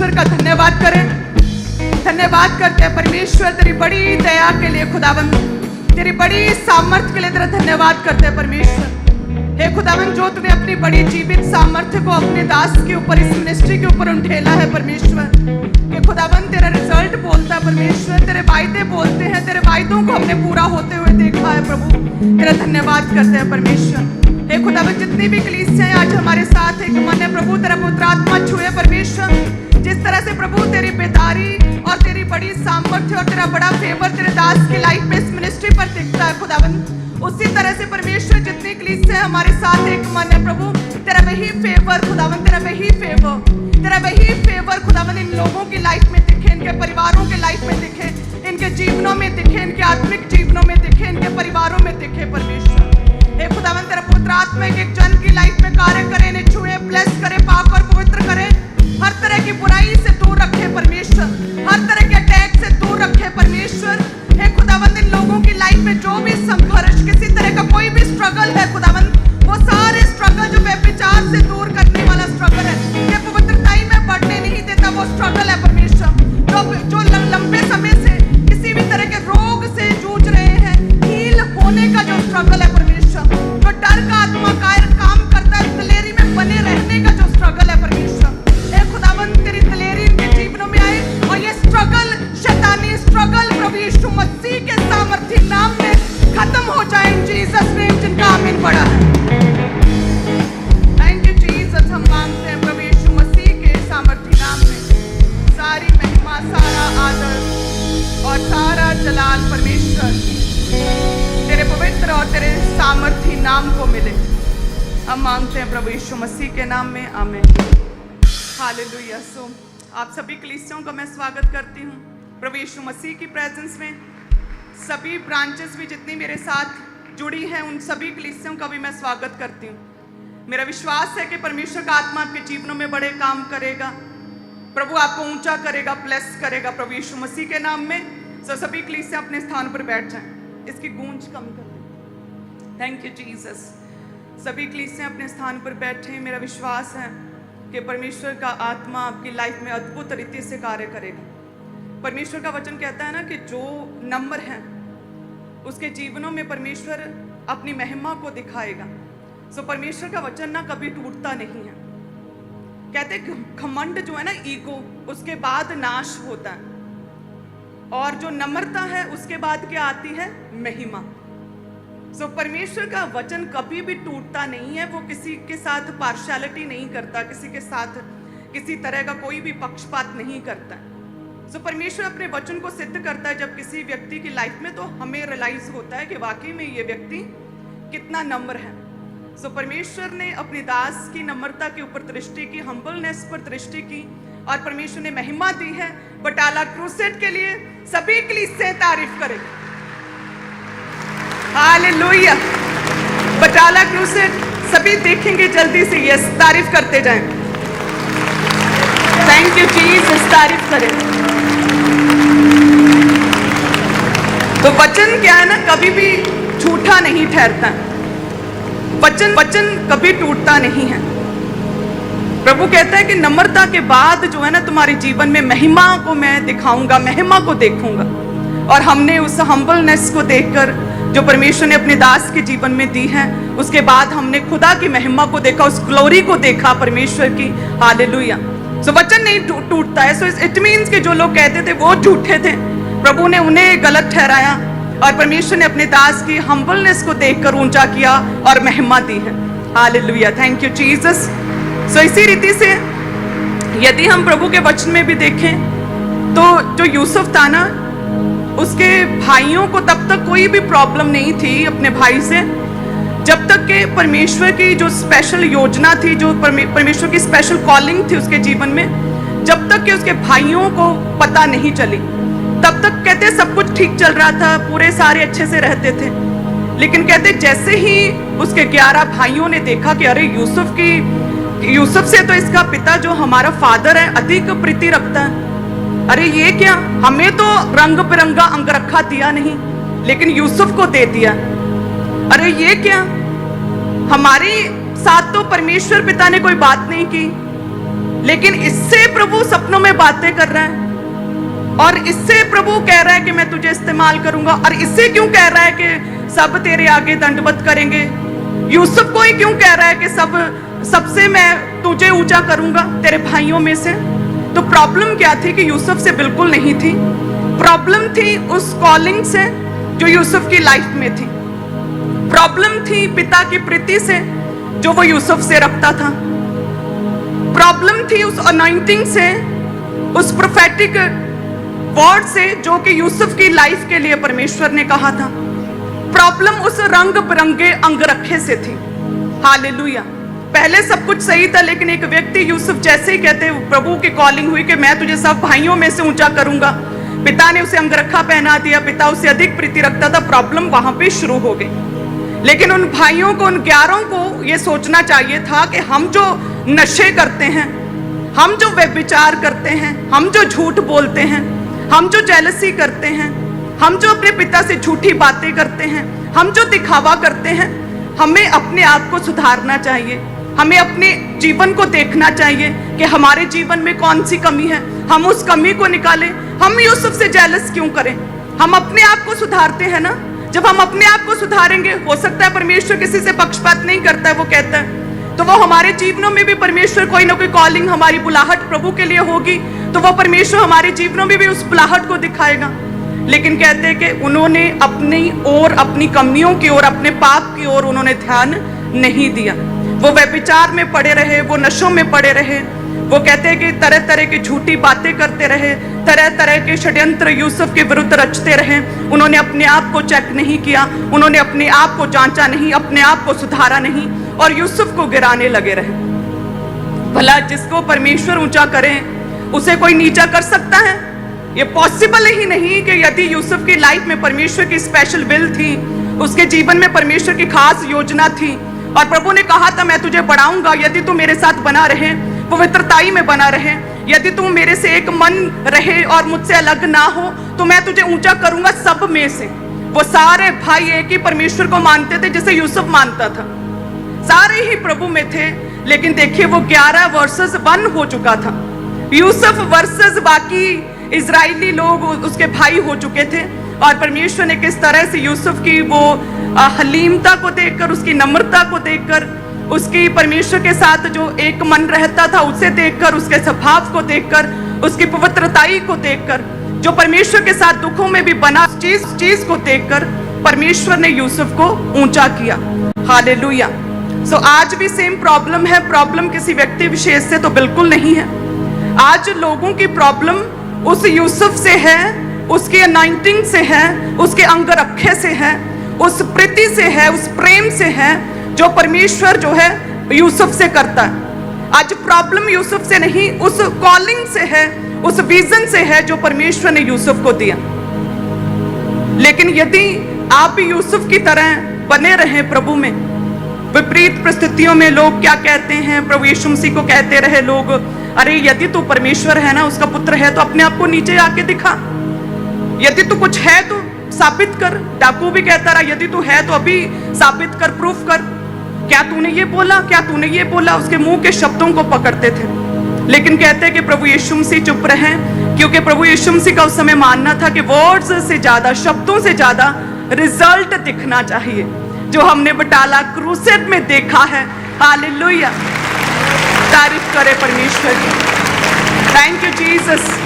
परमेश्वर का धन्यवाद करें। धन्यवाद करते हैं परमेश्वर तेरी बड़ी दया के लिए खुदावन, तेरी बड़ी सामर्थ्य के लिए तेरा धन्यवाद करते हैं परमेश्वर। हे खुदावन, जो तूने अपनी बड़ी जीवित सामर्थ्य को अपने दास के ऊपर, इस मिनिस्ट्री के ऊपर उंडेला है परमेश्वर, कि खुदावन तेरा रिजल्ट बोलता है परमेश्वर, तेरे वायदे बोलते हैं, तेरे वायदों को हमने पूरा होते हुए देखा है प्रभु, तेरा धन्यवाद करते हैं परमेश्वर। हे खुदावन, जितनी भी कलीसियां आज हमारे साथ एक मन है प्रभु, तेरा पवित्र आत्मा छुए परमेश्वर। जिस तरह से प्रभु तेरी बेदारी और तेरी बड़ी सामर्थ्य और तेरा बड़ा फेवर तेरे दास की लाइफ में इस मिनिस्ट्री पर दिखता है खुदावन, उसी तरह से परमेश्वर जितनी कलीसियां हमारे साथ एक मन है प्रभु, तेरा वही फेवर खुदावन, तेरा वही फेवर खुदावन इन लोगों की लाइफ में दिखे, इनके परिवारों के लाइफ में दिखे, इनके जीवनों में दिखे, इनके आत्मिक जीवनों में दिखे, इनके परिवारों में दिखे परमेश्वर। हे खुदावन, तेरा पवित्र आत्मा एक जन की लाइफ में कार्य करे, इन्हें छुए, ब्लेस करे, पाक और पवित्र करे, हर तरह की बुराई से दूर रखे परमेश्वर, हर तरह के अटैक से दूर रखे परमेश्वर। हे खुदावन, इन लोगों की लाइफ में जो भी संघर्ष, किसी तरह का कोई भी स्ट्रगल है खुदावन, वो सारे स्ट्रगल जो व्यभिचार से दूर करने वाला स्ट्रगल है, ये पवित्रताई में बढ़ने नहीं देता, वो स्ट्रगल है परमेश्वर। जो लंबे समय से किसी भी तरह के रोग से जूझ रहे हैं, हील होने का जो स्ट्रगल है परमेश्वर, जो डर का आत्मा काम करता है, दिलेरी में बने रहने का जो स्ट्रगल है परमेश्वर, हे खुदावन तेरी दिलेरी इनके जीवनों में आए और ये स्ट्रगल, शैतानी स्ट्रगल प्रभु यीशु मसीह के सामर्थ्य नाम में खत्म हो जाए इन जीसस नेम, जिनका आमीन पड़ा है। थैंक यू जीसस, हम मांगते हैं प्रभु यीशु मसीह के सामर्थ्य नाम में सारी महिमा, सारा आदर और सारा जलाल परमेश्वर तेरे पवित्र और तेरे सामर्थ्य नाम को मिले। हम मांगते हैं प्रभु यीशु मसीह के नाम में, आमीन। हालेलुया। सो आप सभी कलीसियों का मैं स्वागत करती हूँ प्रभु यीशु मसीह की प्रेजेंस में। सभी ब्रांचेस भी जितनी मेरे साथ जुड़ी हैं, उन सभी कलीसियों का भी मैं स्वागत करती हूँ। मेरा विश्वास है कि परमेश्वर का आत्मा आपके जीवनों में बड़े काम करेगा, प्रभु आपको ऊंचा करेगा, ब्लेस करेगा प्रभु यीशु मसीह के नाम में। सो सभी कलीसियां अपने स्थान पर बैठ जाएं, इसकी गूंज कम कर दें। Thank you Jesus. सभी कलीसियां अपने स्थान पर बैठे। मेरा विश्वास है कि परमेश्वर का आत्मा आपकी लाइफ में अद्भुत रीति से कार्य करेगा। परमेश्वर का वचन कहता है ना कि जो नंबर है उसके जीवनों में परमेश्वर अपनी महिमा को दिखाएगा। सो परमेश्वर का वचन ना कभी टूटता नहीं है। कहते घमंड जो है ना, ईगो, उसके बाद नाश होता है, और जो नम्रता है उसके बाद क्या आती है? महिमा। सो परमेश्वर का वचन कभी भी टूटता नहीं है। वो किसी के साथ पार्शियलिटी नहीं करता, किसी के साथ किसी तरह का कोई भी पक्षपात नहीं करता है। सो परमेश्वर अपने वचन को सिद्ध करता है जब किसी व्यक्ति की लाइफ में, तो हमें रियलाइज होता है कि वाकई में ये व्यक्ति कितना नम्र है। सो परमेश्वर ने अपने दास की नम्रता के ऊपर दृष्टि की, हम्बलनेस पर दृष्टि की, और परमेश्वर ने महिमा दी है। बटाला क्रूसेड के लिए सभी कलीसियां तारीफ करें। हालेलुया। बटाला क्रूसेड सभी देखेंगे जल्दी से, यस, तारीफ करते जाएं। थैंक यू जीसस, तारीफ करें। तो वचन क्या है ना, कभी भी झूठा नहीं ठहरता। वचन कभी टूटता नहीं है। प्रभु कहता है कि नम्रता के बाद जो है ना, तुम्हारे जीवन में महिमा को मैं दिखाऊंगा, महिमा को देखूंगा। और हमने उस हम्बलनेस को देखकर जो परमेश्वर ने अपने दास के जीवन में दी है, उसके बाद हमने खुदा की महिमा को देखा, उस ग्लोरी को देखा परमेश्वर की। हालेलुया। सो वचन नहीं टूटता है। सो इट मीन्स कि जो लोग कहते थे वो झूठे थे, प्रभु ने उन्हें गलत ठहराया, और परमेश्वर ने अपने दास की हम्बलनेस को देखकर ऊंचा किया और महिमा दी है। Hallelujah. Thank you Jesus. So इसी रीति से यदि हम प्रभु के वचन में भी देखें तो जो यूसुफ था ना, उसके भाइयों को तब तक कोई भी प्रॉब्लम नहीं थी अपने भाई से, जब तक कि परमेश्वर की जो स्पेशल योजना थी, जो परमेश्वर की स्पेशल कॉलिंग थी उसके जीवन में, जब तक कि उसके भाइयों को पता नहीं चली, तब तक कहते सब कुछ ठीक चल रहा था, पूरे सारे अच्छे से रहते थे। लेकिन कहते जैसे ही उसके 11 भाइयों ने देखा कि अरे यूसुफ से तो इसका पिता जो हमारा फादर है अधिक प्रीति रखता है, अरे ये क्या, हमें तो रंग बिरंगा अंगरखा दिया नहीं लेकिन यूसुफ को दे दिया, अरे ये क्या, हमारे साथ तो परमेश्वर पिता ने कोई बात नहीं की, लेकिन इससे प्रभु सपनों में बातें कर रहा है और इससे प्रभु कह रहा है कि मैं तुझे इस्तेमाल करूंगा। और इससे क्यों कह रहा है कि सब तेरे आगे दंडवत करेंगे? यूसुफ को ही क्यों कह रहा है कि सबसे मैं तुझे ऊंचा करूंगा तेरे भाइयों में से? तो प्रॉब्लम क्या थी कि यूसुफ से बिल्कुल नहीं थी। प्रॉब्लम थी उस कॉलिंग से जो यूसुफ की लाइफ में थी। प्रॉब्लम थी पिता की प्रीति से जो वो यूसुफ से रखता था। प्रॉब्लम थी उस अनॉइंटिंग से, उस प्रोफेटिक वर्ड से जो कि यूसुफ की लाइफ के लिए परमेश्वर ने कहा था। प्रॉब्लम उस रंग बिरंगे अंगरखे से थी। हालेलुया। पहले सब कुछ सही था, लेकिन एक व्यक्ति यूसुफ जैसे ही कहते प्रभु की कॉलिंग हुई कि मैं तुझे सब भाइयों में से ऊंचा करूंगा, पिता ने उसे अंगरखा पहना दिया, पिता उसे अधिक प्रीति रखता था। प्रॉब्लम वहां पे शुरू हो गई। लेकिन उन भाइयों को, उन 11 को ये सोचना चाहिए था कि हम जो नशे करते हैं, हम जो व्यभिचार करते हैं, हम जो झूठ बोलते हैं, हम जो जेलसी करते हैं, हम जो अपने पिता से झूठी बातें करते हैं, हम जो दिखावा करते हैं, हमें अपने आप को सुधारना चाहिए। हमें अपने जीवन को देखना चाहिए कि हमारे जीवन में कौन सी कमी है, हम उस कमी को निकालें। हम यूसुफ से जेलस क्यों करें? हम अपने आप को सुधारते हैं ना। जब हम अपने आप को सुधारेंगे, हो सकता है परमेश्वर किसी से पक्षपात नहीं करता है, वो कहता है, तो वो हमारे जीवनों में भी परमेश्वर कोई ना कोई कॉलिंग, हमारी बुलाहट प्रभु के लिए होगी, तो वो परमेश्वर हमारे जीवनों में भी उस बुलाहट को दिखाएगा। लेकिन कहते हैं कि उन्होंने अपनी ओर, अपनी कमियों की ओर, अपने पाप की ओर उन्होंने ध्यान नहीं दिया। वो व्यभिचार में पड़े रहे, वो नशों में पड़े रहे। वो कहते हैं कि तरह तरह की झूठी बातें करते रहे, तरह तरह के षड्यंत्र यूसुफ के विरुद्ध रचते रहे। उन्होंने अपने आप को चेक नहीं किया, उन्होंने अपने आप को जांचा नहीं, अपने आप को सुधारा नहीं और यूसुफ को गिराने लगे रहे। भला जिसको परमेश्वर ऊंचा करे उसे कोई नीचा कर सकता है? ये पॉसिबल ही नहीं। कि यदि यूसुफ की लाइफ में परमेश्वर की स्पेशल विल थी, उसके जीवन में परमेश्वर की खास योजना थी और प्रभु ने कहा था मैं तुझे बढ़ाऊंगा यदि तू मेरे साथ बना रहे, पवित्रताई में बना रहे, यदि तू मेरे से एक मन रहे और मुझसे अलग ना हो, तो मैं तुझे ऊंचा करूंगा सब में से। वो सारे भाई एक ही परमेश्वर को मानते थे जिसे यूसुफ मानता था, सारे ही प्रभु में थे। लेकिन देखिए वो 11 वर्सेस 1 हो चुका था। यूसुफ वर्सेस बाकी इजरायली लोग उसके भाई हो चुके थे। और परमेश्वर ने किस तरह से यूसुफ की वो हलीमता को देखकर, उसकी नम्रता को देखकर, उसकी परमेश्वर के साथ जो एक मन रहता था उसे देखकर, उसके स्वभाव को देखकर, उसकी पवित्रताई को देखकर, जो परमेश्वर के साथ दुखों में भी बना चीज को देखकर परमेश्वर ने यूसुफ को ऊंचा किया। हालेलुया। सो आज भी सेम प्रॉब्लम है। प्रॉब्लम किसी व्यक्ति विशेष से तो बिल्कुल नहीं है। आज लोगों की प्रॉब्लम उस यूसुफ से है, उसकी अनॉइंटिंग से है, उसके अंगरखे से है, उस प्रीति से है, उस प्रेम से है जो परमेश्वर जो है यूसुफ से करता है। आज प्रॉब्लम यूसुफ से नहीं, उस कॉलिंग से है, उस विजन से है जो परमेश्वर ने यूसुफ को दिया। लेकिन यदि आप भी यूसुफ की तरह बने रहे प्रभु में, विपरीत परिस्थितियों में लोग क्या कहते हैं, प्रभु यीशु मसीह को कहते रहे लोग, अरे यदि तू परमेश्वर है ना, उसका पुत्र है, तो अपने आप को नीचे आके दिखा, यदि तू कुछ है तो साबित कर। डाकू भी कहता रहा यदि तू है तो अभी साबित कर, प्रूफ कर, क्या तूने ये बोला, क्या तूने ये बोला। उसके मुंह के शब्दों को पकड़ते थे। लेकिन कहते हैं कि प्रभु यीशु मसीह चुप रहे, क्योंकि प्रभु यीशु मसीह का उस समय मानना था कि वर्ड्स से ज्यादा, शब्दों से ज्यादा रिजल्ट दिखना चाहिए, जो हमने बटाला क्रूसेड में देखा है। हालेलुया। तारीफ करे परमेश्वर की। Thank you Jesus.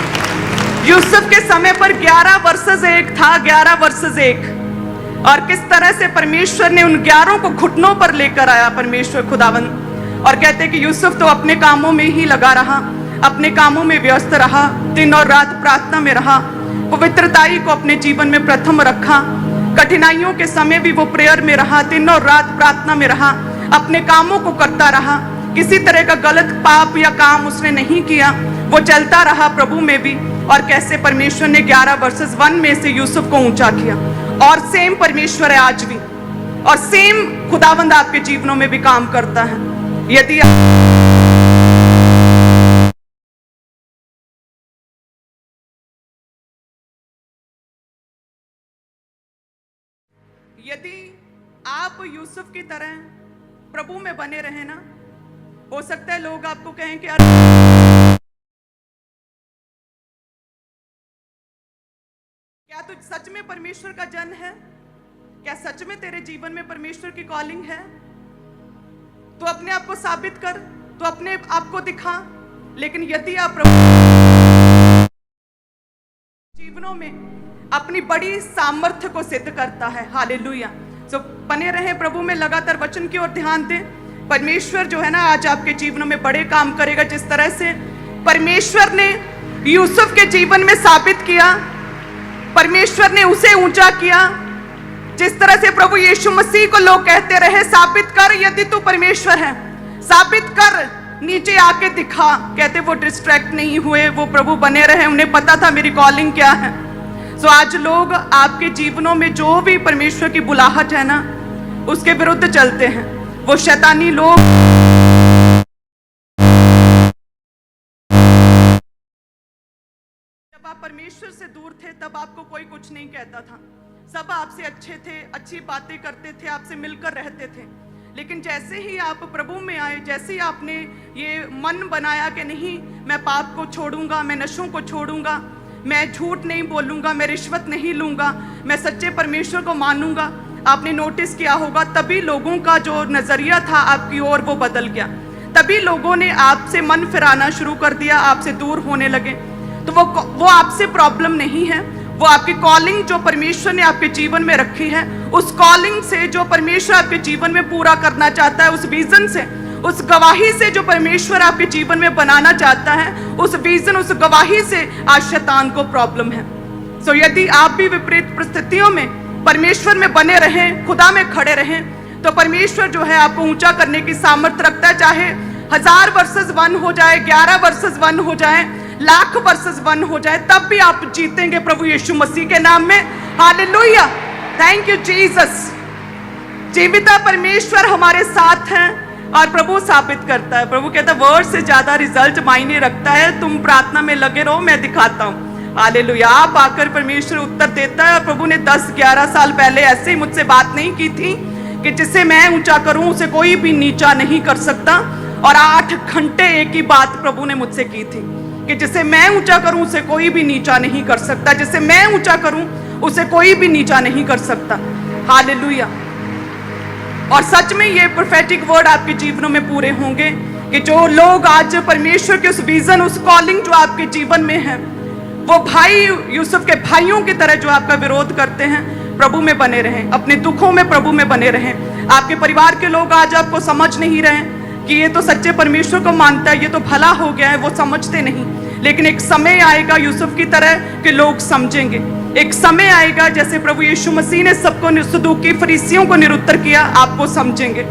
यूसुफ के समय पर 11 वर्सेस 1 था, 11 वर्सेस 1। और किस तरह से परमेश्वर ने उन 11 को घुटनों पर लेकर आया परमेश्वर खुदावंद। और कहते कि यूसुफ तो अपने कामों में ही लगा रहा, अपने कामों में व्यस्त रहा, दिन और रात प्रार्थना में रहा, पवित्रताई को अपने जीवन में प्रथम रखा। कठिनाइयों के समय भी वो प्रेयर में रहा, दिन और रात प्रार्थना में रहा, अपने कामों को करता रहा। किसी तरह का गलत पाप या काम उसने नहीं किया, वो चलता रहा प्रभु में भी। और कैसे परमेश्वर ने 11 वर्सेस 1 में से यूसुफ को ऊंचा किया। और सेम परमेश्वर है आज भी, और सेम खुदावंद आपके जीवनों में भी काम करता है। यदि आप यूसुफ की तरह प्रभु में बने रहे ना, हो सकता है लोग आपको कहें कि यार क्या तू सच में परमेश्वर का जन है? क्या सच में तेरे जीवन में परमेश्वर की कॉलिंग है? तो अपने आप को साबित कर, तो अपने आप को दिखा। लेकिन यदि आप प्रभु जीवनों में अपनी बड़ी सामर्थ्य को सिद्ध करता है, हालेलुया। सो बने रहे प्रभु में, लगातार वचन की ओर ध्यान दें। परमेश्वर जो है ना आज आपके जीवनों में बड़े काम करेगा। जिस तरह से परमेश्वर ने यूसुफ के जीवन में साबित किया, परमेश्वर ने उसे ऊंचा किया। जिस तरह से प्रभु यीशु मसीह को लोग कहते रहे, साबित कर यदि तू परमेश्वर है, साबित कर, नीचे आके दिखा। कहते वो डिस्ट्रैक्ट नहीं हुए, वो प्रभु बने रहे, उन्हें पता था मेरी कॉलिंग क्या है। सो आज लोग आपके जीवनों में जो भी परमेश्वर की बुलाहट है ना, उसके विरुद्ध चलते हैं। वो शैतानी लोग जब आप परमेश्वर से दूर थे तब आपको कोई कुछ नहीं कहता था। सब आपसे अच्छे थे, अच्छी बातें करते थे, आपसे मिलकर रहते थे। लेकिन जैसे ही आप प्रभु में आए, जैसे ही आपने ये मन बनाया कि नहीं मैं पाप को छोड़ूंगा, मैं नशों को छोड़ूंगा, मैं झूठ नहीं बोलूंगा, मैं रिश्वत नहीं लूंगा, मैं सच्चे परमेश्वर को मानूंगा, आपने नोटिस किया होगा तभी लोगों का जो नजरिया था आपकी ओर वो बदल गया। तभी लोगों ने आपसे मन फिराना शुरू कर दिया, आपसे दूर होने लगे। तो वो आपसे प्रॉब्लम नहीं है, वो आपकी कॉलिंग जो परमेश्वर ने आपके जीवन में रखी है, उस कॉलिंग से जो परमेश्वर आपके जीवन में पूरा करना चाहता है, उस विजन से, उस गवाही से जो परमेश्वर आपके जीवन में बनाना चाहता है, उस विजन, उस गवाही से आज शैतान को प्रॉब्लम है। सो यदि आप भी विपरीत परिस्थितियों में परमेश्वर में बने रहें, खुदा में खड़े रहें, तो परमेश्वर जो है आपको ऊंचा करने की सामर्थ्य रखता है। चाहे 1000 वर्सेस 1 हो जाए, 11 वर्सेस 1 हो जाए, लाख वर्सेस 1 हो जाए, तब भी आप जीतेंगे प्रभु यीशु मसीह के नाम में। Hallelujah, thank you Jesus. जीविता परमेश्वर हमारे साथ हैं और प्रभु साबित करता है। प्रभु कहता है वर्ड से ज्यादा रिजल्ट मायने रखता है, तुम प्रार्थना में लगे रहो, मैं दिखाता हूँ। हालेलुया, आप आकर परमेश्वर उत्तर देता है। और प्रभु ने 10-11 साल पहले ऐसे ही मुझसे बात नहीं की थी कि जिसे मैं ऊंचा करूं उसे कोई भी नीचा नहीं कर सकता। और 8 घंटे एक ही बात प्रभु ने मुझसे की थी कि जिसे मैं ऊंचा करूं उसे कोई भी नीचा नहीं कर सकता, जिसे मैं ऊंचा करूं उसे कोई भी नीचा नहीं कर सकता। हालेलुया। और सच में ये प्रोफेटिक वर्ड आपके जीवनों में पूरे होंगे कि जो लोग आज परमेश्वर के उस विजन, उस कॉलिंग जो आपके जीवन में है, वो भाई यूसुफ के भाइयों की तरह जो आपका विरोध करते हैं, प्रभु में बने रहें, अपने दुखों में प्रभु में बने रहें। आपके परिवार के लोग आज आपको समझ नहीं रहे कि ये तो सच्चे परमेश्वर को मानता है, ये तो भला हो गया है, वो समझते नहीं। लेकिन एक समय आएगा यूसुफ की तरह कि लोग समझेंगे। एक समय आएगा जैसे प्रभु यीशु मसीह ने सबको सदूकी फरीसियों को निरुत्तर किया, आपको समझेंगे।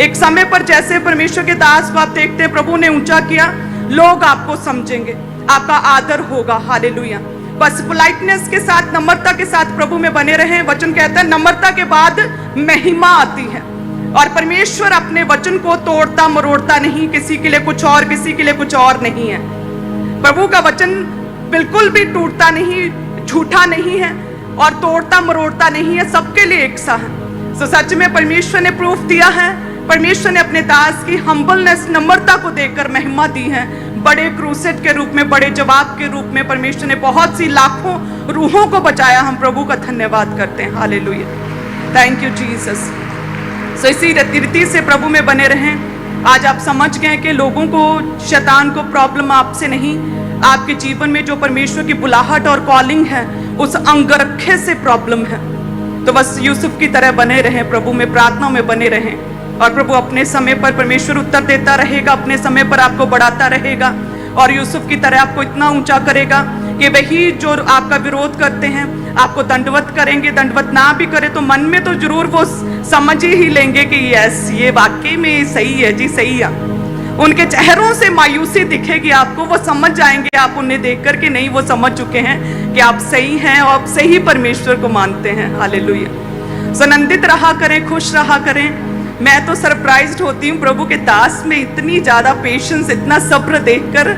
एक समय पर जैसे परमेश्वर के दास को आप देखते हैं प्रभु ने ऊंचा किया, लोग आपको समझेंगे, आपका आदर होगा। हालेलुया। बस पोलाइटनेस के साथ, नम्रता के साथ प्रभु में बने रहें। वचन कहता है नम्रता के बाद महिमा आती है। और परमेश्वर अपने वचन को तोड़ता मरोड़ता नहीं, किसी के लिए कुछ और, किसी के लिए कुछ और नहीं है। प्रभु का वचन बिल्कुल भी टूटता नहीं, झूठा नहीं है और तोड़ता मरोड़ता नहीं है, सबके लिए एक सा है। तो सच में परमेश्वर ने प्रूफ दिया है, परमेश्वर ने अपने दास की हम्बलनेस, नम्रता को देकर महिमा दी है। बड़े क्रूसेड के रूप में, बड़े जवाब के रूप में परमेश्वर ने बहुत सी लाखों रूहों को बचाया। हम प्रभु का धन्यवाद करते हैं। Hallelujah, thank you Jesus. So इसी रीति से प्रभु में बने रहें। आज आप समझ गए कि लोगों को, शैतान को प्रॉब्लम आपसे नहीं, आपके जीवन में जो परमेश्वर की बुलाहट और कॉलिंग है उस अंगरखे से प्रॉब्लम है। तो बस यूसुफ की तरह बने रहें, प्रभु में प्रार्थना में बने रहें और प्रभु अपने समय पर परमेश्वर उत्तर देता रहेगा, अपने समय पर आपको बढ़ाता रहेगा और यूसुफ की तरह आपको इतना ऊंचा करेगा कि वही जो आपका विरोध करते हैं आपको दंडवत करेंगे। दंडवत ना भी करे तो मन में तो जरूर वो समझ ही लेंगे कि यस, ये वाकई में सही है जी, सही है। उनके चेहरों से मायूसी दिखेगी आपको, वो समझ जाएंगे आप उन्हें देख कर के नहीं, वो समझ चुके हैं कि आप सही हैं और आप सही परमेश्वर को मानते हैं। हालेलुया। सुनंदित रहा करें, खुश रहा करें। मैं तो सरप्राइज्ड होती हूँ प्रभु के दास में इतनी ज्यादा पेशेंस, इतना सब्र देखकर।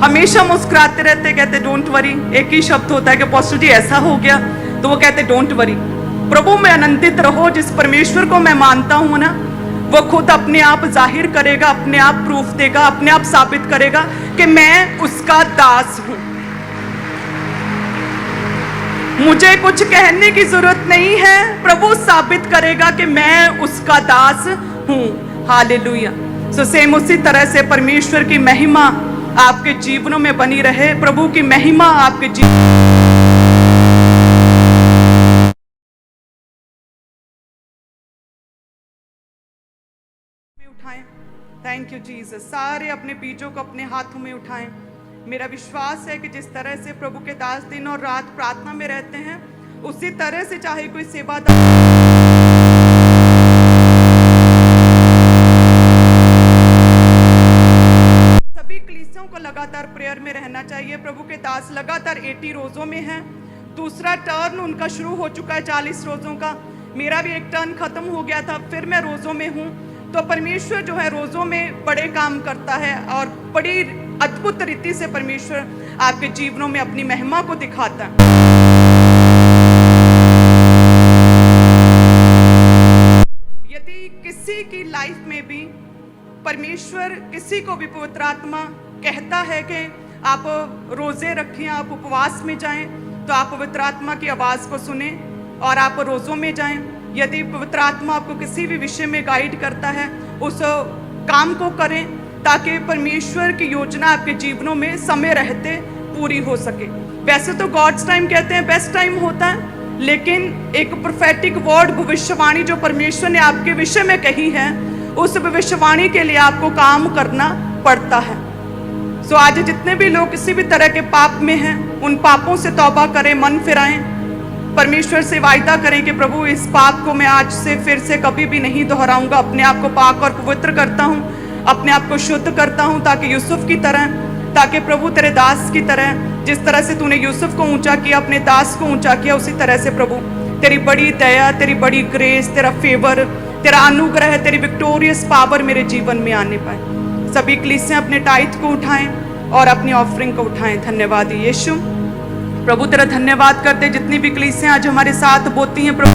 हमेशा मुस्कुराते रहते, कहते डोंट वरी। एक ही शब्द होता है कि पॉस्टर जी ऐसा हो गया, तो वो कहते डोंट वरी, प्रभु में आनंदित रहो। जिस परमेश्वर को मैं मानता हूँ ना, वो खुद अपने आप जाहिर करेगा, अपने आप प्रूफ देगा, अपने आप साबित करेगा कि मैं उसका दास हूं। मुझे कुछ कहने की जरूरत नहीं है, प्रभु साबित करेगा कि मैं उसका दास हूं। हालेलुया। सो सेम उसी तरह से परमेश्वर की महिमा आपके जीवनों में बनी रहे, प्रभु की महिमा आपके जीवन उठाएं। Thank you Jesus. सारे अपने बीजों को अपने हाथों में उठाएं। मेरा विश्वास है कि जिस तरह से प्रभु के दास दिन और रात प्रार्थना में रहते हैं, उसी तरह से चाहे कोई सेवादार सभी कलीसियों को लगातार प्रेयर में रहना चाहिए। प्रभु के दास लगातार 80 रोजों में हैं। दूसरा टर्न उनका शुरू हो चुका है 40 रोजों का। मेरा भी एक टर्न खत्म हो गया था, फिर मैं रोजों में हूँ। तो परमेश्वर जो है रोजों में बड़े काम करता है और बड़ी अद्भुत रीति से परमेश्वर आपके जीवनों में अपनी महिमा को दिखाता है। यदि किसी की लाइफ में भी परमेश्वर किसी को भी पवित्र आत्मा कहता है कि आप रोजे रखें, आप उपवास में जाएं, तो आप पवित्र आत्मा की आवाज को सुने और आप रोजों में जाएं। यदि पवित्र आत्मा आपको किसी भी विषय में गाइड करता है, उस काम को करें ताकि परमेश्वर की योजना आपके जीवनों में समय रहते पूरी हो सके। वैसे तो गॉड्स टाइम कहते हैं बेस्ट टाइम होता है, लेकिन एक प्रोफेटिक वर्ड, भविष्यवाणी जो परमेश्वर ने आपके विषय में कही है, उस भविष्यवाणी के लिए आपको काम करना पड़ता है। सो आज जितने भी लोग किसी भी तरह के पाप में हैं, उन पापों से तौबा करें, मन फिराएं, परमेश्वर से वायदा करें कि प्रभु इस पाप को मैं आज से फिर से कभी भी नहीं दोहराऊंगा। अपने आप को पाक और पवित्र करता हूँ, अपने आप को शुद्ध करता हूँ, ताकि यूसुफ की तरह, ताकि प्रभु तेरे दास की तरह, जिस तरह से तूने यूसुफ को ऊंचा किया, अपने दास को ऊंचा किया, उसी तरह से प्रभु तेरी बड़ी दया, तेरी बड़ी ग्रेस, तेरा फेवर, तेरा अनुग्रह, तेरी विक्टोरियस पावर मेरे जीवन में आने पाए। सभी कलीसियां अपने टाइट को उठाएं और अपनी ऑफरिंग को उठाएं। धन्यवाद यीशु। प्रभु तेरा धन्यवाद करते, जितनी भी कलीसियां आज हमारे साथ बोती हैं प्रभु,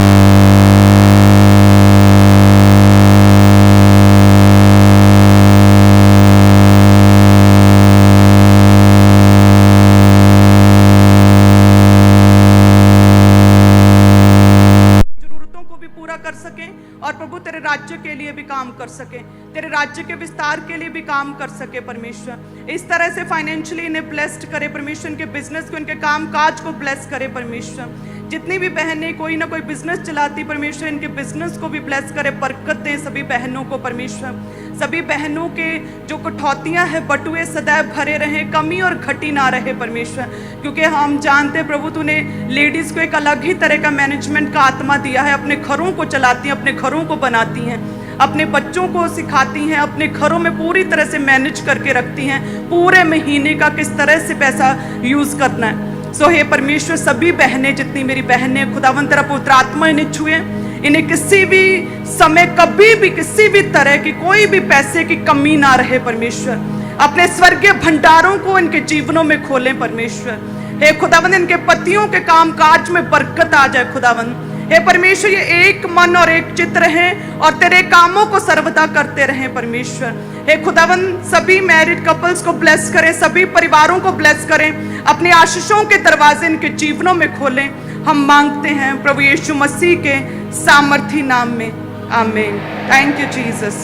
कर सकें और प्रभु तेरे राज्य के लिए भी काम कर सके, तेरे राज्य के विस्तार के लिए भी काम कर सके। परमेश्वर इस तरह से फाइनेंशियली इन्हें ब्लेस्ड करे, परमेश्वर के बिजनेस को, इनके काम काज को ब्लेस करे। परमेश्वर जितनी भी बहनें कोई ना कोई बिजनेस चलाती, परमेश्वर इनके बिजनेस को भी ब्लेस करे, बरकत दें सभी बहनों को। परमेश्वर सभी बहनों के जो कठौतियां हैं, बटुए सदैव भरे रहें, कमी और घटी ना रहे परमेश्वर, क्योंकि हम जानते हैं प्रभु तूने लेडीज को एक अलग ही तरह का मैनेजमेंट का आत्मा दिया है। अपने घरों को चलाती हैं, अपने घरों को बनाती हैं, अपने बच्चों को सिखाती हैं, अपने घरों में पूरी तरह से मैनेज करके रखती हैं, पूरे महीने का किस तरह से पैसा यूज करना है। सो हे परमेश्वर सभी बहनें, जितनी मेरी बहनें, खुदावंद तेरा पवित्र आत्मा इन्हें छुए, इन्हें किसी भी समय कभी भी किसी भी तरह की कोई भी पैसे की कमी ना रहे। परमेश्वर अपने स्वर्गीय भंडारों को इनके जीवनों में खोलें। परमेश्वर हे खुदावंद इनके पतियों के काम काज में बरकत आ जाए। खुदावंद हे परमेश्वर ये एक मन और एक चित्त रहें और तेरे कामों को सर्वदा करते रहें। परमेश्वर हे खुदावंद सभी मैरिड कपल्स को ब्लेस करें, सभी परिवारों को ब्लेस करें, अपनी आशीषों के दरवाजे इनके जीवनों में खोलें। हम मांगते हैं प्रभु यीशु मसीह के सामर्थी नाम में, आमीन। Thank you Jesus.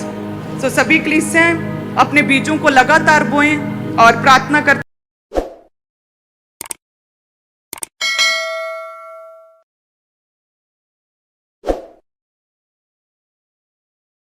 सो सभी कलीसियां अपने बीजों को लगातार बोएं और प्रार्थना करते